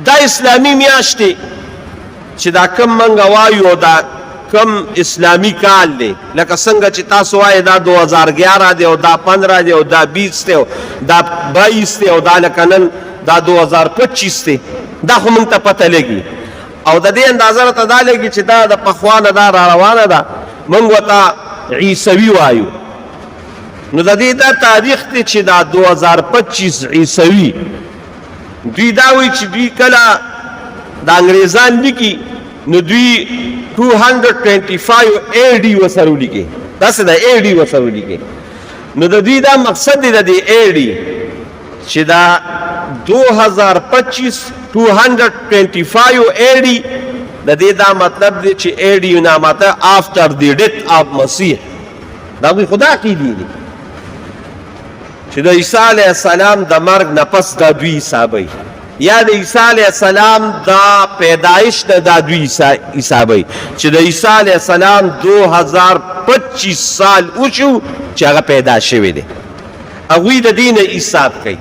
دا اسلامی میاشت دی چې دا کم منګه وایو دا کم اسلامی کال دی لکه څنګه چې تاسو وایي دا 2011 دی او دا 15 دی او دا 20 دی او دا 22 دی او دا لکه نن دا 2025 دی دا خو موږ ته پته لګي او د دې اندازه راته دا لګي چې دا د پخوانه دا را روانه ده موږ ورته عیسوي وایو نو د دې دا تاریخ دی چې دا 2025 عیسوي دوی دا وایي چې دوی کله د انګریزان لیکي نو دوی 225 AD وسره ولیکي داسې د AD وسره ولیکي نو د دوی دا مقصد دی د AD چې دا 2025 225 AD د دې دا مطلب دی چې AD نامته after the death of مسیح دا دوی خدا عقیدې دي چې د عیسی علیه السلام د مرګ نه پس دا دوی حسابوي یا د عیسی علیه السلام دا پیدایش دا دوی حسابوي چې د عیسی علیه السلام 2025 سال وشو چې هغه پیدا شوی دی هغوی د دې نه حساب کوي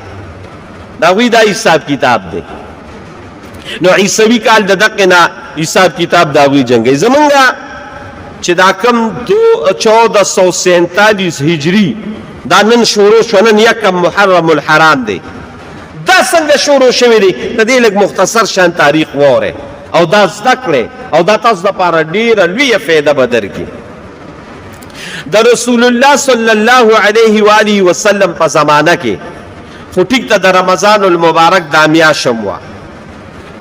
د هغوی دا حساب کتاب دی نو عیسوي کال د دقې نه حساب کتاب د هغوی جنګوي زمونږ چې دا کم 1447 هجري دا نن شروع شو نن یکم محرم الحرام دی دا څنګه شروع شوی دی د دې لږ مختصر شان تاریخ واورئ او دا زده کړئ او دا تاسو دپاره ډېره لویه فایده به درکړي د رسول الله صلی الله علیه و آله وسلم په زمانه کې خو ټیک ته د رمضان المبارک دا میاشم وه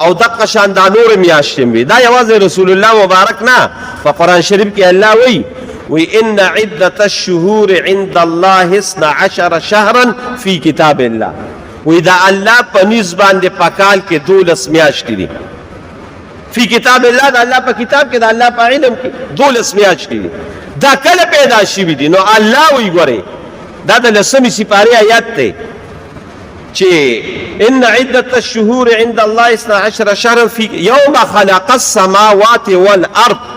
او دقه شان دا نور میاشتم وي دا یوازې رسول الله مبارک نه په قرآن شریف کې الله وی ان عدة الشهور عند الله 12 شهرا فی کتاب الله وی دا الله په نس باندې په کال کې 12 میاشتې دي فی کتاب الله دا الله په کتاب کې دا الله په علم کې 12 میاشتې دي دا کله پیدا شوي دي نو الله وی ګورئ دا د 10 سپارې آیات دی چې ان عدة الشهور عند الله 12 شهرا فی یوم خلق السماوات والارض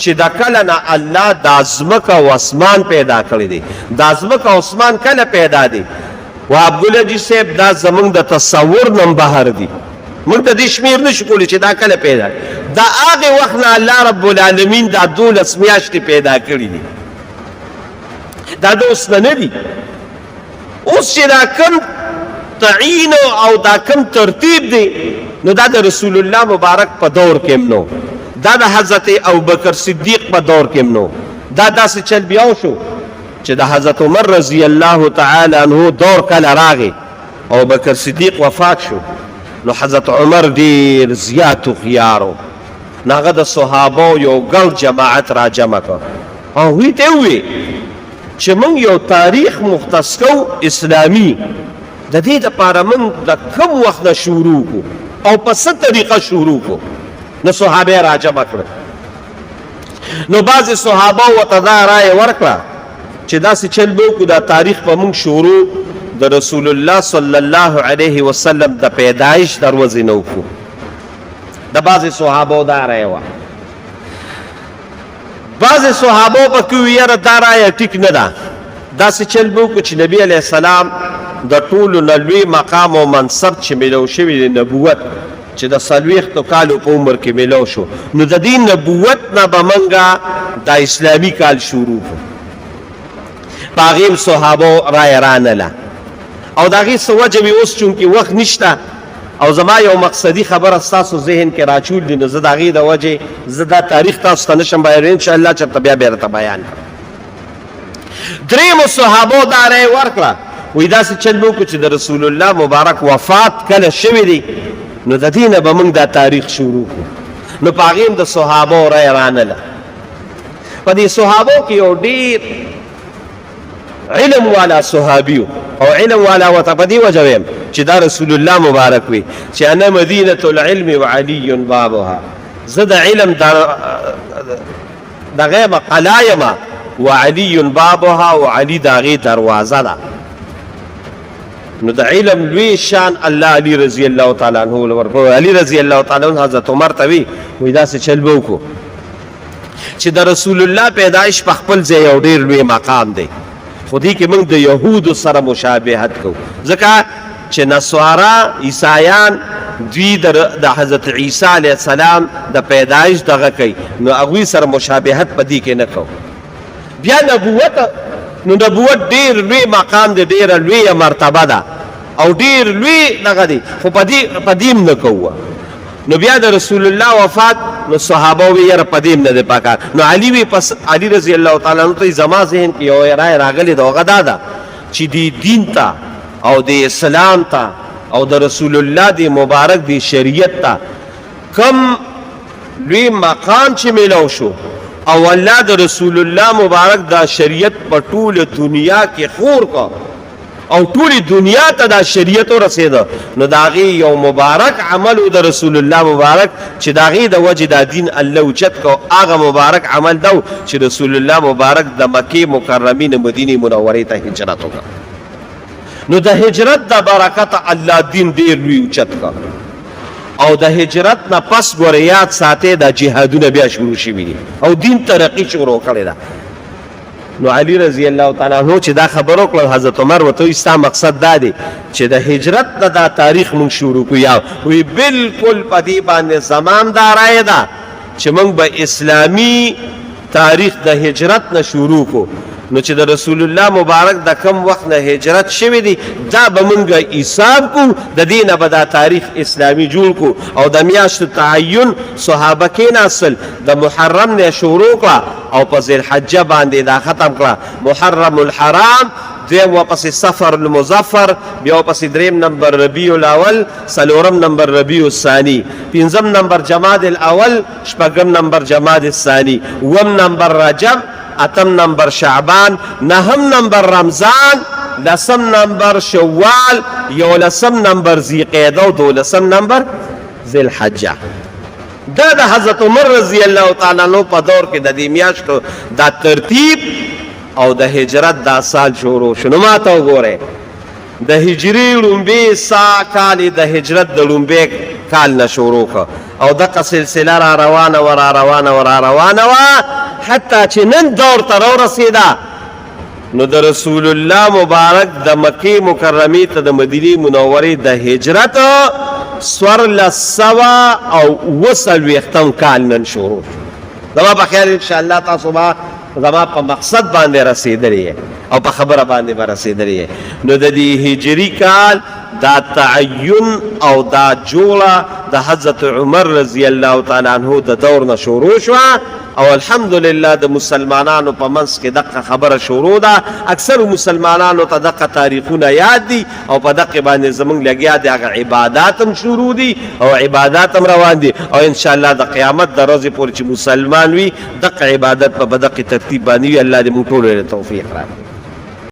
چې دا کله نه الله د ځمکه او اسمان پیدا کړی دی د ځمکه او اسمان کله پیدا دی و عبدالجی صاحب دا زمونږ د تصور نه بهر دی موږ ته دې شمیر نشو کولی چې دا کله پیدا دا هغې وخت نه الله رب العالمین دا 12 میاشتې پیدا کړي دي دا د اوس نه دي اوس چې دا کم تعین او دا کم ترتیب دی نو دا د رسول الله مبارک په دور کې نو دا د حضرت ابوبکر صدیق په دور کې نو دا داسې چل بیاو شو چې د حضرت عمر رضی الله تعالی عنہ دور کله راغی او بکر صدیق وفات شو نو حضرت عمر ډیر زیات خيارو ناغه د صحابه یو ګل جماعت را جمع کړ او وی ته وی چې موږ یو تاریخ مختص کو اسلامی د دې لپاره موږ د کوم وخت نه شروع کو او په څه طریقه شروع کو نو صحابه را جمع کړ نو بعض صحابه ورته دا رائے ورکړه چې داسې چل به وکړو دا تاریخ به موږ شروع د رسول الله صلی الله علیه وسلم د پیدایش د ورځې نه وکړو د بعضې صحابو دا رایه وه بعضې صحابو به کې وي یاره دا رایه ټیک نه ده داسې چل به وکړو چې نبي علیه السلام د ټولو نه لوی مقام او منصب چې میلو شوي د نبوت چې د 40 کالو په عمر کې میلو شو نو د دې نبوت نه به موږ دا اسلامي کال شروع کړو باغیم صحابو رای رانله او داغی څه وجه مې اوس چونکې وخت نشته او زما یو مقصدي خبره ستاسو ذهن کې راچول دي نو زه د هغې د وجې زه دا تاریخ تاسو ته نشم بیانولی انشاءالله چېرته بیا درته بیان کړم درېیمو صحابو دا رای ورکړه وایي داسې چل به وکړو چې د رسول الله مبارک وفات کله شوی دی نو د دې نه به موږ دا تاریخ شروع کړو نو په هغې هم د صحابو رای رانله په دې صحابو کې یو ډېر علم والا صحابیو او علم والا وته په دې وجه ویم چې دا رسول الله مبارک وي چې انا مدینة العلم وعلي بابها زه د علم دغه قلعه یم وعلي بابها وعلي د هغې دروازه ده نو د علم لوی شان الله علي رضی الله تعالی عنه ورکړو علي رضی الله تعالی عنه حضرت عمر ته وي وایي داسې چل به وکړو چې د رسول الله پیدایش په خپل ځای یو ډېر لوی مقام دی خو دې کې موږ د یهودو سره مشابهت کوو ځکه چې نصارا عیسایان دوی د حضرت عیسی علیه السلام د پیدایش دغه کوي نو هغوی سره مشابهت په دې کې نه کوو. بیا نبوت ډېر لوی مقام دی، ډېره لویه مرتبه ده او ډېر لوی دغه دی، خو په دې هم نه کوو. نو بیا د رسول الله وفات نو صحابه وی یاره په دې هم نه دی پکار. نو علي رضی الله تعالی عنه ته زما ذهن کې یو رای راغلی ده، هغه دا ده چې دې دین ته او د اسلام ته او د رسول الله د مبارک د شریعت ته کم لوی مقام چې میلاو شو او الله د رسول الله مبارک دا شریعت په ټوله دنیا کې خور کا او ټوله دنیا ته دا شریعت ورسېده، نو د هغې یو مبارک عمل و د رسول الله مبارک چې د هغې د وجې دا دین الله اوچت کو. هغه مبارک عمل ده چې رسول الله مبارک د مکې مکرمې نه مدینې منورې ته هجرت وکړه. نو د هجرت د برکته الله دین ډېر لوی اوچت کا او د هجرت نه پس ګوره یاد ساتئ دا جهادونه بیا شروع شوي دي او دین ترقي شروع کړې ده. نو علي رضی الله تعالی عنہ چې دا خبر وکړه حضرت عمر ورته وایي ستا مقصد دا دی چې د هجرت نه دا تاریخ مونږ شروع کړو. یا وایي بلکل په دې باندې زمان دا رایه ده چې مونږ به اسلامي تاریخ د هجرت نه شروع کړو. نو چې د رسول الله مبارک د کم وخت نه هجرت شوی دی دا به مونږ حساب کو، د دې نه به دا تاریخ اسلامي جوړ کو او د میاشتو تعین صحابه کېناستل، د محرم نه شروع کړه او په ذوالحجه باندې دا ختم کړه. محرم الحرام، دویم ورپسې صفر المظفر، بیا ورپسې دریم نمبر ربیع الاول، څلورم نمبر ربیع الثاني، پنځم نمبر جماد الاول، شپږم نمبر جماد الثاني، اووم نمبر رجب، اتم نمبر شعبان، نهم نمبر رمضان، لسم نمبر شوال، یولسم نمبر ذیقعده او دولسم نمبر ذوالحجه. دا د حضرت عمر رضی الله تعالی عنہ په دور کې د دې میاشتو دا ترتیب او د هجرت دا سال شروع شو. نو ما ته وګورئ د هجري لومبي کال د هجرت د لومبي کال نه شروع کړه او دغه سلسله را روانه وه حتی چې نن دور ته راورسېده. نو د رسول الله مبارک د مکې مکرمې ته د مدینې منورې د هجرت 1440 کال نن شروع شو. زما په خیال انشاءالله تاسو به زما په مقصد باندې رسېدلی او په خبره باندې به رسېدلی. نو د دې هجري کال دا تعین او دا جوړه د حضرت عمر رضی الله تعالی عنہ د دور نه شروع شوه او الحمدلله د مسلمانانو په منځ کې دغه خبره شروع ده. اکثر مسلمانانو ته دغه تاریخونه یاد دي او په دغه باندې زمونږ لګیا دي، هغه عبادات هم شروع دي او عبادات هم روان دي او انشاءالله د قیامت د ورځې پورې چې مسلمان وي دغه عبادت په دغه ترتیب باندې وي. الله دې موږ ټولو ته توفیق راکړي.